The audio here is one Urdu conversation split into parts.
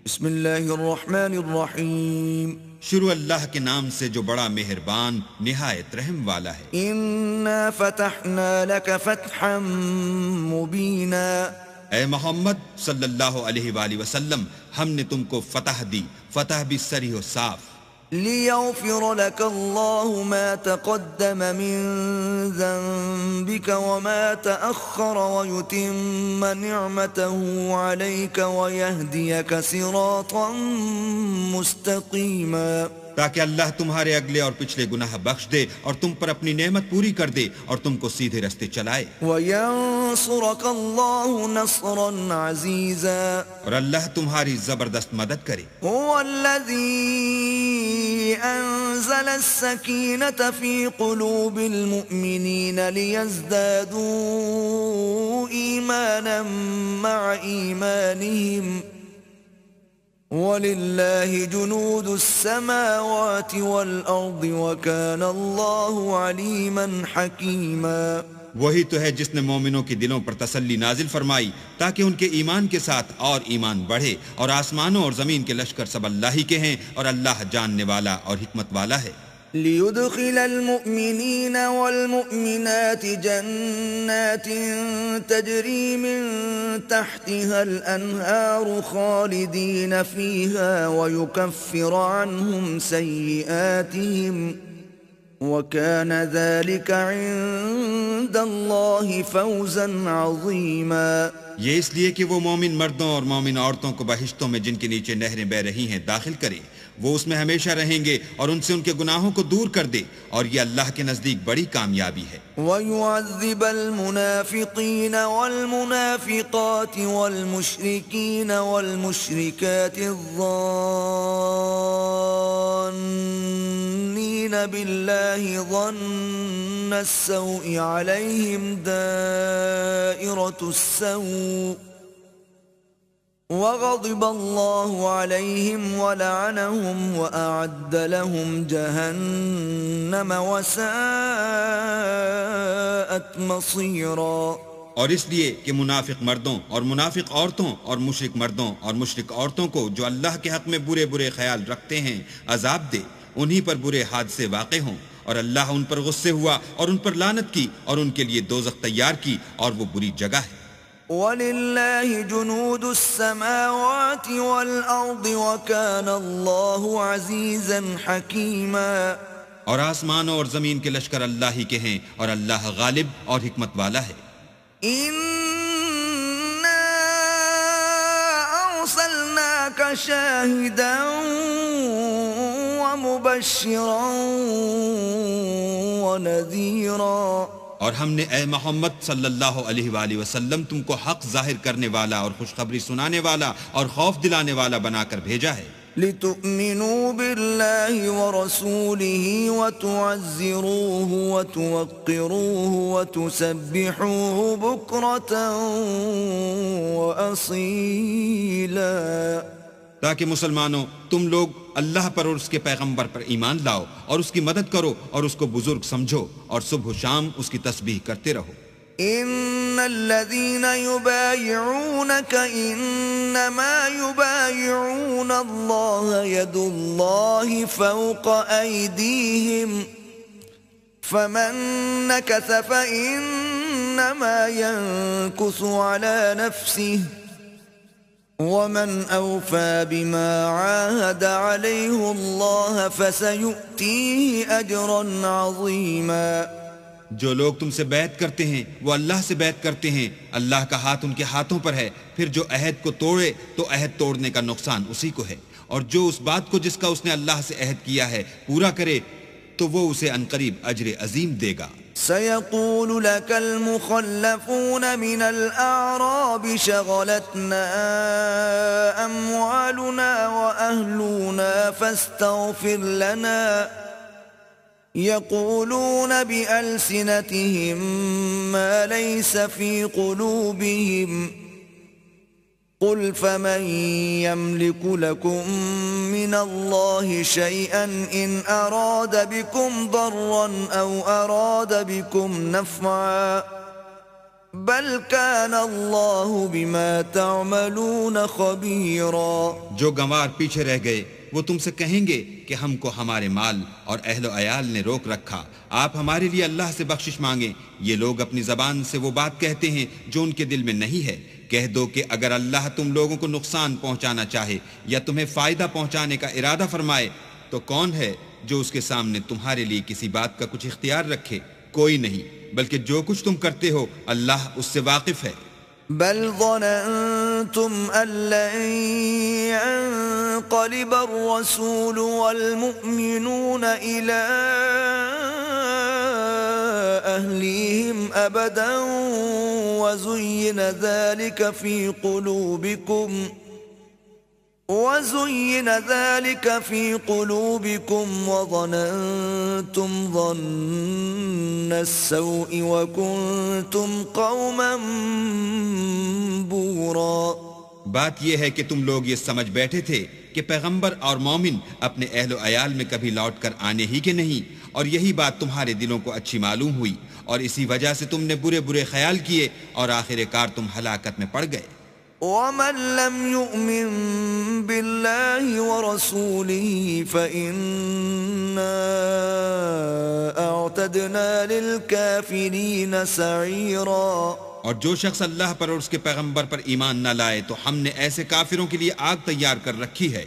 بسم اللہ الرحمن الرحیم شروع اللہ کے نام سے جو بڑا مہربان نہایت رحم والا ہے۔ انا فتحنا لك فتحا مبینا، اے محمد صلی اللہ علیہ وآلہ وسلم، ہم نے تم کو فتح دی، فتح بھی صریح و صاف، لیغفر لك اللہ ما تقدم من ذنبك وما تأخر ويتم نعمته عليك ويهديك صراطا مستقیما، تاکہ اللہ تمہارے اگلے اور پچھلے گناہ بخش دے اور تم پر اپنی نعمت پوری کر دے اور تم کو سیدھے رستے چلائے، وینصرک اللہ نصرا عزیزا، اور اللہ تمہاری زبردست مدد کرے۔ هو الذي أنزل السكينة في قلوب المؤمنين ليزدادوا إيمانا مع إيمانهم وَلِلَّهِ جُنُودُ السَّمَاوَاتِ وَالْأَرْضِ وَكَانَ اللَّهُ عَلِيمًا حَكِيمًا۔ وہی تو ہے جس نے مومنوں کے دلوں پر تسلی نازل فرمائی تاکہ ان کے ایمان کے ساتھ اور ایمان بڑھے، اور آسمانوں اور زمین کے لشکر سب اللہ ہی کے ہیں، اور اللہ جاننے والا اور حکمت والا ہے۔ لِيُدْخِلَ الْمُؤْمِنِينَ وَالْمُؤْمِنَاتِ جَنَّاتٍ تَجْرِي مِن تَحْتِهَا الْأَنْهَارُ خَالِدِينَ فِيهَا وَيُكَفِّرَ عَنْهُمْ سَيِّئَاتِهِمْ وَكَانَ ذَلِكَ عِندَ اللَّهِ فَوْزًا عَظِيمًا۔ یہ اس لیے کہ وہ مومن مردوں اور مومن عورتوں کو بہشتوں میں جن کے نیچے نہریں بہ رہی ہیں داخل کرے، وہ اس میں ہمیشہ رہیں گے اور ان سے ان کے گناہوں کو دور کر دے، اور یہ اللہ کے نزدیک بڑی کامیابی ہے۔ وَيُعَذِّبَ الْمُنَافِقِينَ وَالْمُنَافِقَاتِ وَالْمُشْرِكِينَ وَالْمُشْرِكَاتِ الظَّانِّينَ بِاللَّهِ ظَنَّ السَّوْءِ عَلَيْهِمْ دَائِرَةُ السَّوْءِ وغضب اللہ علیہم ولعنہم وأعد لهم جہنم وساءت مصیرا۔ اور اس لیے کہ منافق مردوں اور منافق عورتوں اور مشرک مردوں اور مشرک عورتوں کو جو اللہ کے حق میں برے برے خیال رکھتے ہیں عذاب دے، انہی پر برے حادثے واقع ہوں، اور اللہ ان پر غصے ہوا اور ان پر لعنت کی اور ان کے لیے دوزخ تیار کی، اور وہ بری جگہ ہے۔ وَلِلَّهِ جُنُودُ السَّمَاوَاتِ وَالْأَرْضِ وَكَانَ اللَّهُ عَزِيزًا حَكِيمًا۔ اور آسمانوں اور زمین کے لشکر اللہ ہی کے ہیں، اور اللہ غالب اور حکمت والا ہے۔ إِنَّا أَرْسَلْنَاكَ شَاهِدًا وَمُبَشِّرًا وَنَذِيرًا، اور ہم نے اے محمد صلی اللہ علیہ وآلہ وسلم تم کو حق ظاہر کرنے والا اور خوشخبری سنانے والا اور خوف دلانے والا بنا کر بھیجا ہے، لِتُؤْمِنُوا بِاللَّهِ وَرَسُولِهِ وَتُعَزِّرُوهُ وَتُوَقِّرُوهُ وَتُسَبِّحُوهُ بُكْرَةً وَأَصِيلًا۔ تاکہ مسلمانوں تم لوگ اللہ پر اور اس کے پیغمبر پر ایمان لاؤ اور اس کی مدد کرو اور اس کو بزرگ سمجھو، اور صبح و شام اس کی تسبیح کرتے رہو۔ ان الذين يبايعونك انما يبايعون الله يد الله فوق ايديهم فمن نكث فانما ينكث على نفسه ومن اوفى بما عاهد عليه الله فسيؤتيه اجرا عظيما۔ جو لوگ تم سے بیعت کرتے ہیں وہ اللہ سے بیعت کرتے ہیں، اللہ کا ہاتھ ان کے ہاتھوں پر ہے، پھر جو عہد کو توڑے تو عہد توڑنے کا نقصان اسی کو ہے، اور جو اس بات کو جس کا اس نے اللہ سے عہد کیا ہے پورا کرے تو وہ اسے عنقریب اجر عظیم دے گا۔ سيقول لك المخلفون من الأعراب شغلتنا أموالنا وأهلنا فاستغفر لنا، يقولون بألسنتهم ما ليس في قلوبهم، قل فمن يملك لكم من الله شيئا إن أراد بكم ضرا أو أراد بكم نفعا بل كان الله بما تعملون خبيرا. جو گنوار پیچھے رہ گئے وہ تم سے کہیں گے کہ ہم کو ہمارے مال اور اہل و عیال نے روک رکھا، آپ ہمارے لیے اللہ سے بخشش مانگیں. یہ لوگ اپنی زبان سے وہ بات کہتے ہیں جو ان کے دل میں نہیں ہے. کہہ دو کہ اگر اللہ تم لوگوں کو نقصان پہنچانا چاہے یا تمہیں فائدہ پہنچانے کا ارادہ فرمائے تو کون ہے جو اس کے سامنے تمہارے لیے کسی بات کا کچھ اختیار رکھے؟ کوئی نہیں، بلکہ جو کچھ تم کرتے ہو اللہ اس سے واقف ہے. بل ظننتم أن لن ينقلب الرسول والمؤمنون إلى أهليهم أبدا وزين ذلك في قلوبكم وظننتم ظن السوء وكنتم قوما بورا. بات یہ ہے کہ تم لوگ یہ سمجھ بیٹھے تھے کہ پیغمبر اور مومن اپنے اہل و عیال میں کبھی لوٹ کر آنے ہی کے نہیں، اور یہی بات تمہارے دلوں کو اچھی معلوم ہوئی، اور اسی وجہ سے تم نے برے برے خیال کیے اور آخر کار تم ہلاکت میں پڑ گئے. ومن لم يؤمن بالله ورسوله فإنا أعتدنا للكافرين سعيرا. اور جو شخص اللہ پر اور اس کے پیغمبر پر ایمان نہ لائے تو ہم نے ایسے کافروں کے لیے آگ تیار کر رکھی ہے.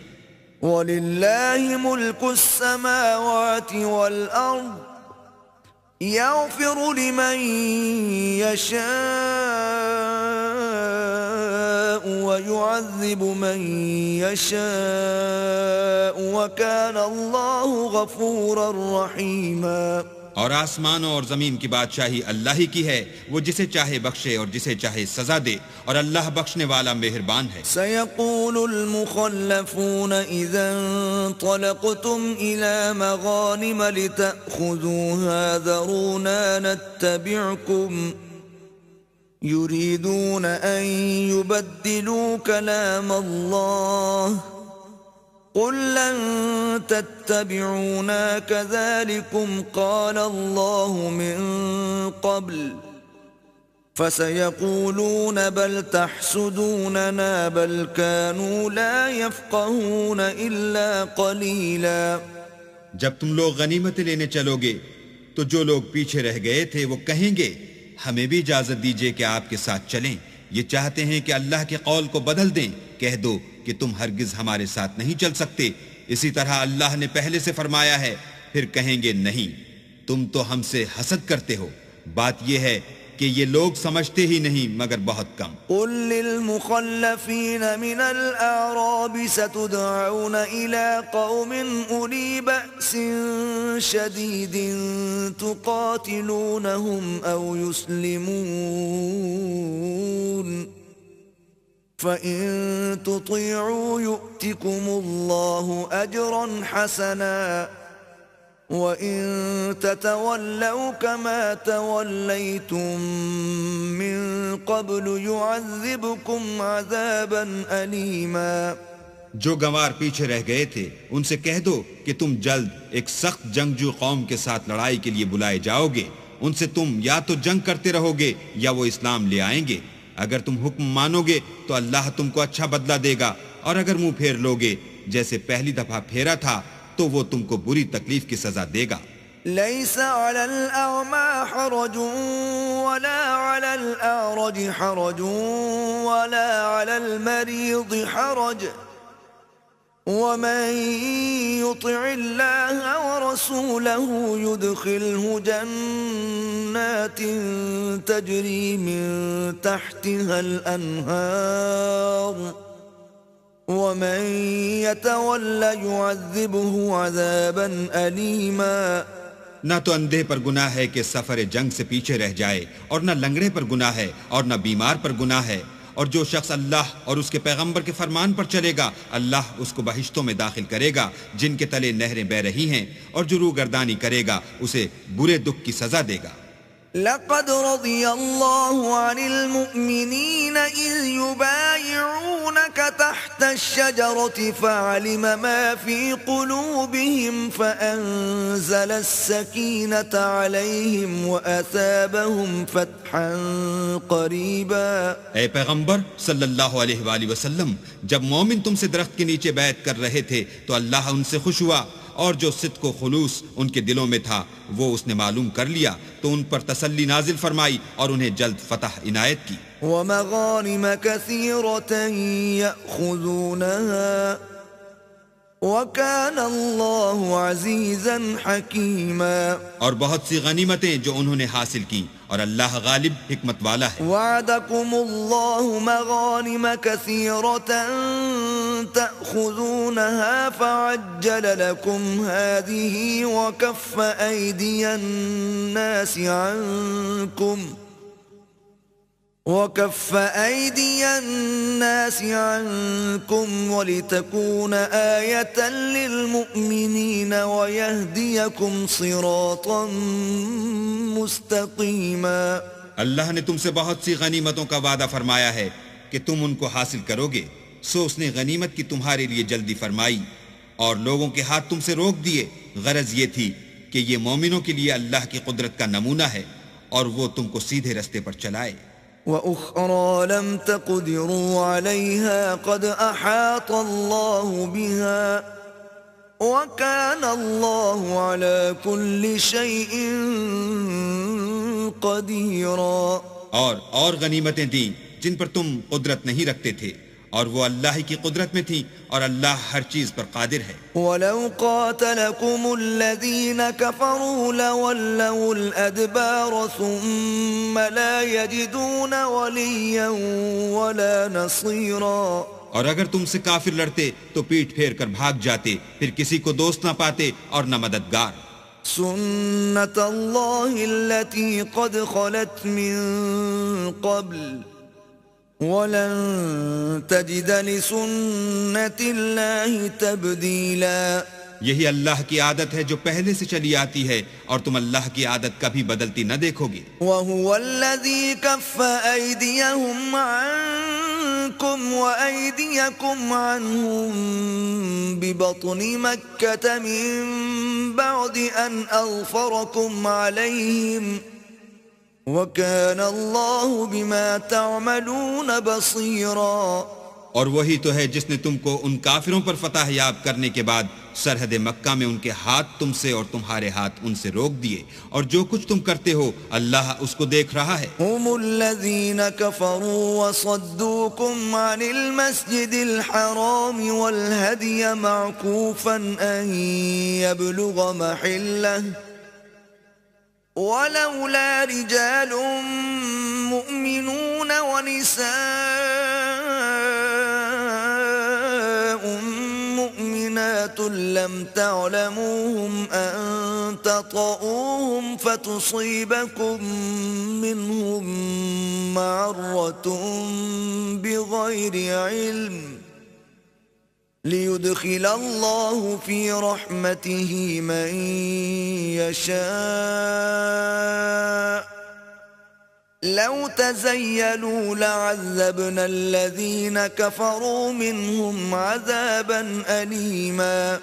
وَلِلَّهِ مُلْكُ السَّمَاوَاتِ وَالْأَرْضِ يَغْفِرُ لِمَن يَشَاءُ وَيُعَذِّبُ مَن يَشَاءُ وَكَانَ اللَّهُ غَفُورًا رَحِيمًا. اور آسمانوں اور زمین کی بادشاہی اللہ ہی کی ہے، وہ جسے چاہے بخشے اور جسے چاہے سزا دے، اور اللہ بخشنے والا مہربان ہے. سيقول المخلفون إذا انطلقتم إلى مغانم لتأخذوها ذرونا نتبعكم يريدون أن يبدلوا كلام الله قل لن تتبعونا كذلكم قال الله من قبل فسيقولون بل تحسدوننا بل كانوا لا يفقهون إلا قليلا. جب تم لوگ غنیمتیں لینے چلو گے تو جو لوگ پیچھے رہ گئے تھے وہ کہیں گے ہمیں بھی اجازت دیجیے کہ آپ کے ساتھ چلیں، یہ چاہتے ہیں کہ اللہ کے قول کو بدل دیں. کہہ دو کہ تم ہرگز ہمارے ساتھ نہیں چل سکتے، اسی طرح اللہ نے پہلے سے فرمایا ہے. پھر کہیں گے نہیں، تم تو ہم سے حسد کرتے ہو. بات یہ ہے کہ یہ لوگ سمجھتے ہی نہیں مگر بہت کم. قل للمخلفين من الأعراب ستدعون إلى قوم أولي بأس شديد تقاتلونهم أو يسلمون فإن تطيعوا يؤتكم الله أجرا حسنا وإن تتولوا كما توليتم من قبل يعذبكم عذابا أليما. جو گنوار پیچھے رہ گئے تھے ان سے کہہ دو کہ تم جلد ایک سخت جنگجو قوم کے ساتھ لڑائی کے لیے بلائے جاؤ گے. ان سے تم یا تو جنگ کرتے رہو گے یا وہ اسلام لے آئیں گے. اگر تم حکم مانو گے تو اللہ تم کو اچھا بدلہ دے گا، اور اگر منہ پھیر لوگے جیسے پہلی دفعہ پھیرا تھا تو وہ تم کو بری تکلیف کی سزا دے گا. ليس على الأعمى حرج ولا على الأعرج حرج ولا على المريض حرج ومن يطع الله ورسوله يدخله جنات تجري من تحتها الأنهار ومن يتولى يعذبه عذابا أليما. نہ تو اندھے پر گناہ ہے کہ سفر جنگ سے پیچھے رہ جائے، اور نہ لنگڑے پر گناہ ہے اور نہ بیمار پر گناہ ہے. اور جو شخص اللہ اور اس کے پیغمبر کے فرمان پر چلے گا اللہ اس کو بہشتوں میں داخل کرے گا جن کے تلے نہریں بہ رہی ہیں، اور جو روگردانی کرے گا اسے برے دکھ کی سزا دے گا. لقد رضي الله عن المؤمنين إذ يبايعونك تحت الشجرة فعلم ما في قلوبهم فأنزل السكينة عليهم وأثابهم فتحا قريبا. اے پیغمبر صلی اللہ علیہ وآلہ وسلم، جب مومن تم سے درخت کے نیچے بیعت کر رہے تھے تو اللہ ان سے خوش ہوا، اور جو صدق و خلوص ان کے دلوں میں تھا وہ اس نے معلوم کر لیا تو ان پر تسلی نازل فرمائی اور انہیں جلد فتح عنایت کی. ومغانم كثيرة يأخذونها وكان الله عزيزا حكيما. اور بہت سی غنیمتیں جو انہوں نے حاصل کی اور اللہ غالب حکمت والا ہے. وعدكم الله مغانم كثيرة تأخذونها فعجل لكم هذه وكف أيدي الناس عنكم ولتكون آية للمؤمنين ويهديكم صراطا مستقيما. اللہ نے تم سے بہت سی غنیمتوں کا وعدہ فرمایا ہے کہ تم ان کو حاصل کرو گے، سو اس نے غنیمت کی تمہارے لیے جلدی فرمائی اور لوگوں کے ہاتھ تم سے روک دیے. غرض یہ تھی کہ یہ مومنوں کے لیے اللہ کی قدرت کا نمونہ ہے اور وہ تم کو سیدھے رستے پر چلائے. وَأُخْرَى لَمْ تَقْدِرُوا عَلَيْهَا قَدْ أَحَاطَ اللَّهُ بِهَا وَكَانَ اللَّهُ عَلَى كُلِّ شَيْءٍ قَدِيرًا. اور غنیمتیں دیں جن پر تم قدرت نہیں رکھتے تھے اور وہ اللہ کی قدرت میں تھی اور اللہ ہر چیز پر قادر ہے. وَلَوْ قَاتَلَكُمُ الَّذِينَ كَفَرُوا لَوَلَّوُا الْأَدْبَارَ ثُمَّ لَا يَجِدُونَ وَلِيًّا وَلَا نَصِيرًا. اور اگر تم سے کافر لڑتے تو پیٹھ پھیر کر بھاگ جاتے، پھر کسی کو دوست نہ پاتے اور نہ مددگار. سُنَّةَ اللَّهِ الَّتِي قَدْ خَلَتْ مِن قَبْلُ وَلَن تَجِدَ لِسُنَّةِ اللَّهِ تَبْدِيلًا. یہی اللہ کی عادت ہے جو پہلے سے چلی آتی ہے اور تم اللہ کی عادت کبھی بدلتی نہ دیکھو گے. وَهُوَ الَّذِي كَفَّ أَيْدِيَهُمْ عَنكُمْ وَأَيْدِيَكُمْ عَنْهُمْ بِبَطْنِ مَكَّةَ مِن بَعْدِ أَنْ أَظْفَرَكُمْ عَلَيْهِمْ وَكَانَ اللَّهُ بِمَا تَعْمَلُونَ بَصِيرًا. اور وہی تو ہے جس نے تم کو ان کافروں پر فتح یاب کرنے کے بعد سرحد مکہ میں ان کے ہاتھ تم سے اور تمہارے ہاتھ ان سے روک دیے، اور جو کچھ تم کرتے ہو اللہ اس کو دیکھ رہا ہے. هم الذين كفروا وصدوكم عن المسجد الحرام والهدي معكوفا أن يبلغ محله ولولا رجال مؤمنون ونساء مؤمنات لم تعلموهم أن تطؤوهم فتصيبكم منهم معرة بغير علم ليدخل الله في رحمته من يشاء لو تزيلوا لعذبنا الذين كفروا منهم عذابا أليما.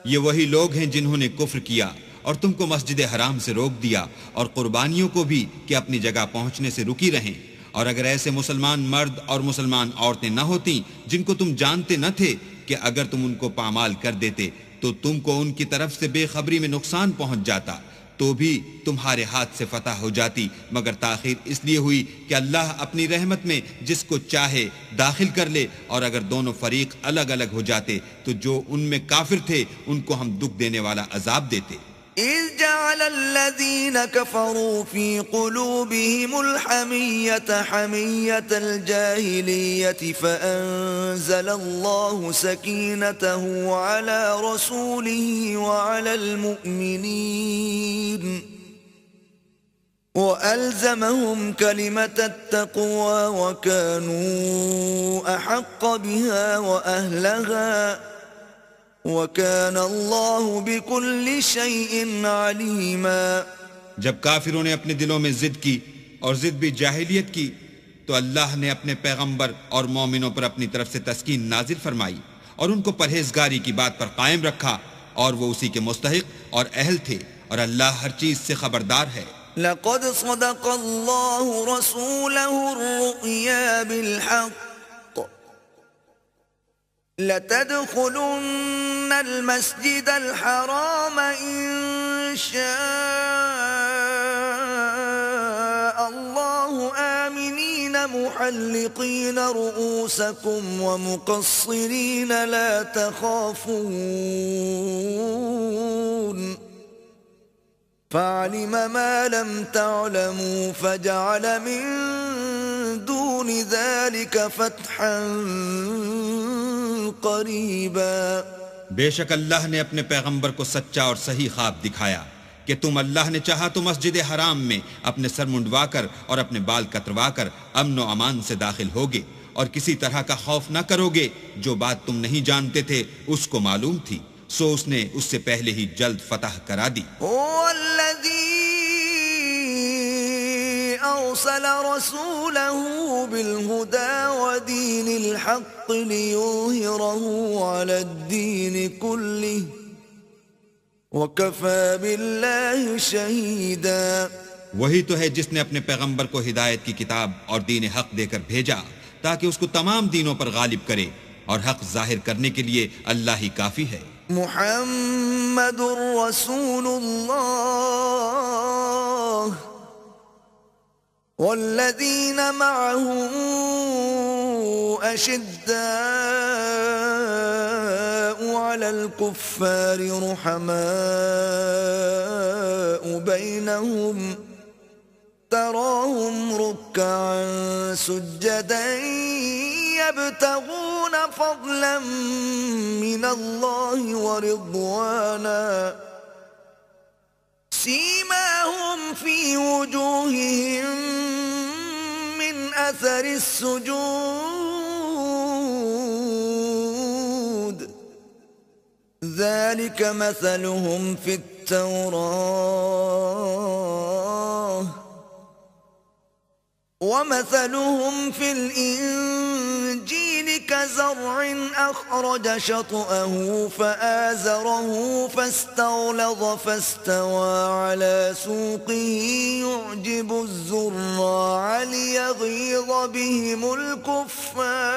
یہ وہی لوگ ہیں جنہوں نے کفر کیا اور تم کو مسجد حرام سے روک دیا اور قربانیوں کو بھی کہ اپنی جگہ پہنچنے سے رکی رہیں. اور اگر ایسے مسلمان مرد اور مسلمان عورتیں نہ ہوتیں جن کو تم جانتے نہ تھے کہ اگر تم ان کو پامال کر دیتے تو تم کو ان کی طرف سے بے خبری میں نقصان پہنچ جاتا، تو بھی تمہارے ہاتھ سے فتح ہو جاتی، مگر تاخیر اس لیے ہوئی کہ اللہ اپنی رحمت میں جس کو چاہے داخل کر لے. اور اگر دونوں فریق الگ الگ ہو جاتے تو جو ان میں کافر تھے ان کو ہم دکھ دینے والا عذاب دیتے. إذ جعل الذين كفروا في قلوبهم الحمية حمية الجاهلية فأنزل الله سكينته على رسوله وعلى المؤمنين وألزمهم كلمة التقوى وكانوا أحق بها وأهلها وَكَانَ اللَّهُ بِكُلِّ شَيْءٍ عَلِيمًا. جب کافروں نے اپنے دلوں میں ضد کی اور ضد بھی جاہلیت کی تو اللہ نے اپنے پیغمبر اور مومنوں پر اپنی طرف سے تسکین نازل فرمائی اور ان کو پرہیزگاری کی بات پر قائم رکھا اور وہ اسی کے مستحق اور اہل تھے اور اللہ ہر چیز سے خبردار ہے۔ لقد صدق الله رسوله الرؤيا بالحق لتدخلن المسجد الحرام إن شاء الله آمنين محلقين رؤوسكم ومقصرين لا تخافون فعلم ما لم تعلموا فجعل من دون ذلك فتحا قریبا۔ بے شک اللہ نے اپنے پیغمبر کو سچا اور صحیح خواب دکھایا کہ تم اللہ نے چاہا تو مسجد حرام میں اپنے سر منڈوا کر اور اپنے بال کتروا کر امن و امان سے داخل ہوگے اور کسی طرح کا خوف نہ کرو گے۔ جو بات تم نہیں جانتے تھے اس کو معلوم تھی، سو اس نے اس سے پہلے ہی جلد فتح کرا دی۔ أرسل رسوله بالهدى ودين الحق ليظهره على الدين كله وكفى بالله شهيدا۔ وہی تو ہے جس نے اپنے پیغمبر کو ہدایت کی کتاب اور دین حق دے کر بھیجا تاکہ اس کو تمام دینوں پر غالب کرے، اور حق ظاہر کرنے کے لیے اللہ ہی کافی ہے۔ محمد رسول اللہ والذین معه اشداء علی الكفار رحماء بینہم تراهم ركعا سجدا يبتغون فضلا من الله ورضوانا سيماهم في وجوههم من أثر السجود ذلك مثلهم في التوراة ومثلهم في الإنجيل كزرع أخرج شطأه فآزره فاستغلظ فاستوى على سوقه يعجب الزراع ليغيظ بهم الكفار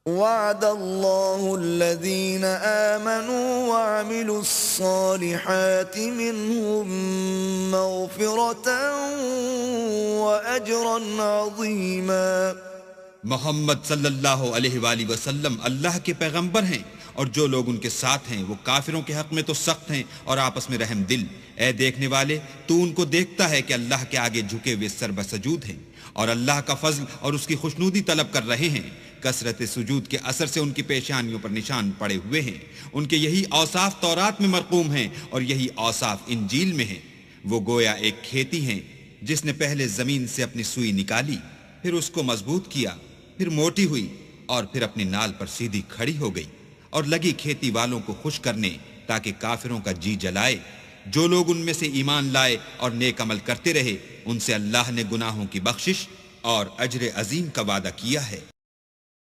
وعد الله الذين آمنوا وعملوا الصالحات منهم مغفرة وأجرا عظيما۔ محمد صلی اللہ علیہ وآلہ وسلم اللہ کے پیغمبر ہیں، اور جو لوگ ان کے ساتھ ہیں وہ کافروں کے حق میں تو سخت ہیں اور آپس میں رحم دل۔ اے دیکھنے والے، تو ان کو دیکھتا ہے کہ اللہ کے آگے جھکے ہوئے سر بسجود ہیں اور اللہ کا فضل اور اس کی خوشنودی طلب کر رہے ہیں۔ کثرت سجود کے اثر سے ان کی پیشانیوں پر نشان پڑے ہوئے ہیں۔ ان کے یہی اوصاف تورات میں مرقوم ہیں اور یہی اوصاف انجیل میں ہیں۔ وہ گویا ایک کھیتی ہیں جس نے پہلے زمین سے اپنی سوئی نکالی، پھر اس کو مضبوط کیا، پھر موٹی ہوئی اور پھر اپنی نال پر سیدھی کھڑی ہو گئی، اور لگی کھیتی والوں کو خوش کرنے تاکہ کافروں کا جی جلائے۔ جو لوگ ان میں سے ایمان لائے اور نیک عمل کرتے رہے، ان سے اللہ نے گناہوں کی بخشش اور اجر عظیم کا وعدہ کیا ہے۔